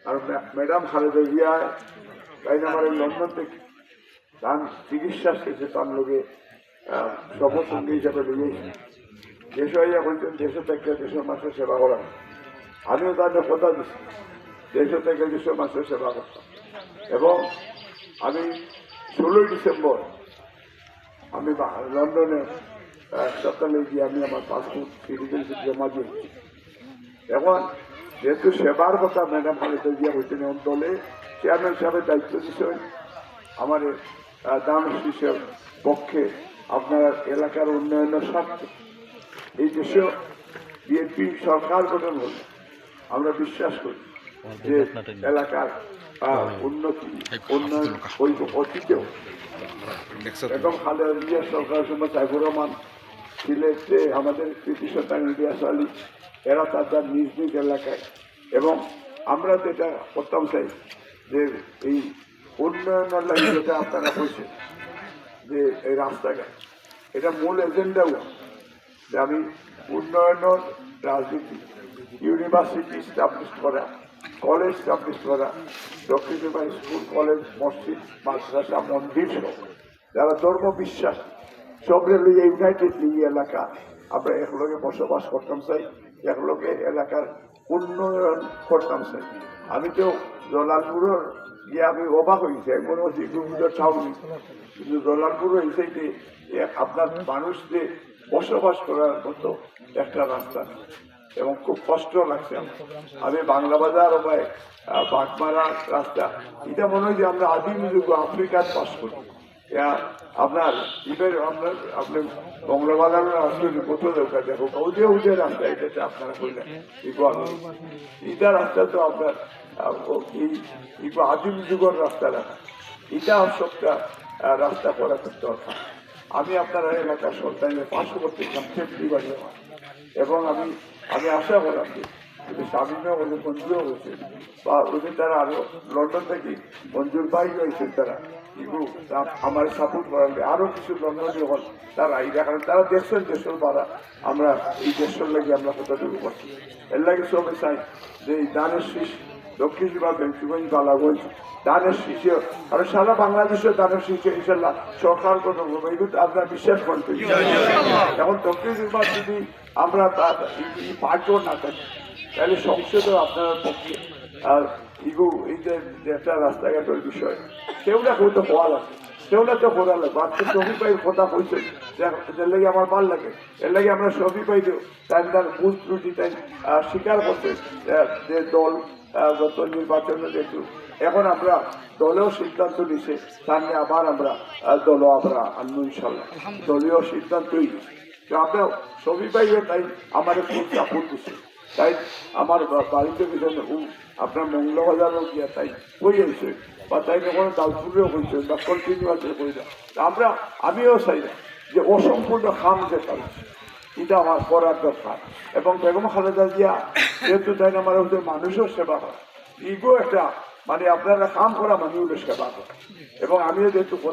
আর madam Khaleda Zia তাই আমার London থেকে তার চিকিৎসা শেষে তার লোকে সর্বসঙ্গী হিসাবে লিয়েছি দেশ হইয়া বলছেন দেশ থেকে দেশের মানুষের সেবা করা। আমিও তাদের কথা দিচ্ছি দেশ থেকে দেশের মানুষের সেবা করতাম। এবং আমি 16ই ডিসেম্বর আমি লন্ডনে সকালে গিয়ে আমি আমার পাসপোর্ট সিটিজেনশিপ জমা দিয়েছি। এখন যেহেতু সেবার কথা ম্যাডাম খালেদা জিয়া হয়েছেন দলে চেয়ারম্যান সাহেবের দায়িত্ব দিচ্ছেন আমার দানশীষের পক্ষে আপনার এলাকার উন্নয়নের স্বার্থে এই দেশেও বিএনপি সরকার গঠন হল আমরা বিশ্বাস করি যে এলাকার উন্নতি উন্নয়ন হইব অতীতেও। এবং খালেদা জিয়া সরকারের সময় সাইফুর রহমান সিলেটে আমাদের কৃষি সন্তান ইলিয়াস আলী এরা তাদের নিজ নিজ এলাকায়। এবং আমরা যেটা করতাম চাই যে এই উন্নয়নের লাগে যেটা আপনারা বলছেন যে এই রাস্তাঘাট এটা মূল এজেন্ডাও যে আমি উন্নয়নের রাজনীতি ইউনিভার্সিটি স্টাবলিশ করা কলেজ স্টাবলিশ করা দক্ষিণবাই স্কুল কলেজ মসজিদ মাদ্রাসা মন্দির সহ যারা ধর্ম বিশ্বাস সবরে লইয়া ইউনাইটেড লিগ এলাকা আমরা একলগে বসবাস করতাম চাই একলগে এলাকার উন্নয়ন করতাম চাই। আমি তো জলালপুরের গিয়ে আমি অবাক হয়েছি মনে হচ্ছে ছাউনি কিন্তু জলালপুর হয়েছে যে আপনার মানুষকে বসবাস করার মতো একটা রাস্তা এবং খুব কষ্ট লাগছে। আমি বাংলা বাজার বা বাগমারা রাস্তা এটা মনে হয় যে আমরা আদিম যুগ আফ্রিকার পাস করি। আপনার এবার আপনার আপনি বঙ্গবাজার আসলে কোথাও দরকার দেখো উদে রাস্তা এটাতে আপনারা করলেন এটা রাস্তা তো আপনার এই আদিম যুগের রাস্তা রাখা এটা সবটা রাস্তা করা করতে হবে। আমি আপনার এলাকার সরকারের পার্শ্ববর্তী সেফটি বাড়ি আমার এবং আমি আশা করলাম যে স্বামীও ওদের মঞ্জুরও হয়েছে বা ওদের তারা আরো লন্ডন থেকে মঞ্জুর বাই হয়েছেন তারা কিন্তু আমার সাপোর্ট করাবে আরো কিছু লন্ডনে হল তারা এই কারণ তারা দেখছেন দেশের পাড়া আমরা এই দেশের লাগে আমরা কতটুকু করছি এর লাগে সবাই চাই যে এই দানের শীষ দক্ষিণ বিভাগ বেঞ্চুগঞ্জ বালাগঞ্জ দানের শীষে কারণ সারা বাংলাদেশের দানের শীষে ইনশাল্লাহ সরকার কোনো এগুলো আপনার বিশ্বাস করতে এখন দক্ষিণ বিভাগ যদি আমরা পাঁচজন না থাকি তাহলে সংসদও আপনার পক্ষে আর ইগু এই যে একটা রাস্তাঘাটের বিষয় সেগুলা হয়তো হওয়া লাগে সেগুলা তো করা লাগবে। আজকে শফি ভাইয়ের কথা হয়েছে যার লাগে আমার ভাল লাগে এর লাগে আমরা শফি ভাইকেও তাই তার ভুল ত্রুটি তাই স্বীকার করতে যে দল গত নির্বাচনে দেখল এখন আমরা দলেও সিদ্ধান্ত নিছে সামনে আবার আমরা দলও আমরা আনবো ইনশাল্লাহ দলীয় সিদ্ধান্তই আমরা শফি ভাইও তাই আমার খুব সাপোর্ট দিচ্ছে। তাই আমার বাড়িতে পিছনে আপনার মঙ্গলবাজারও গিয়া তাই হয়ে গেছে বা তাই যখন দালপুরেও হয়েছে বা কন্টিনিউয়াসে হয়ে যায় আমিও চাই না যে অসম্পূর্ণ খাম যে কারণ এটা আমার করার দরকার। এবং বেগম খালেদা জিয়া যেহেতু তাই আমার হচ্ছে মানুষের সেবা করে ইগো একটা মানে আপনারা কাম করা মানুষের সেবা করে এবং আমিও যেহেতু কথা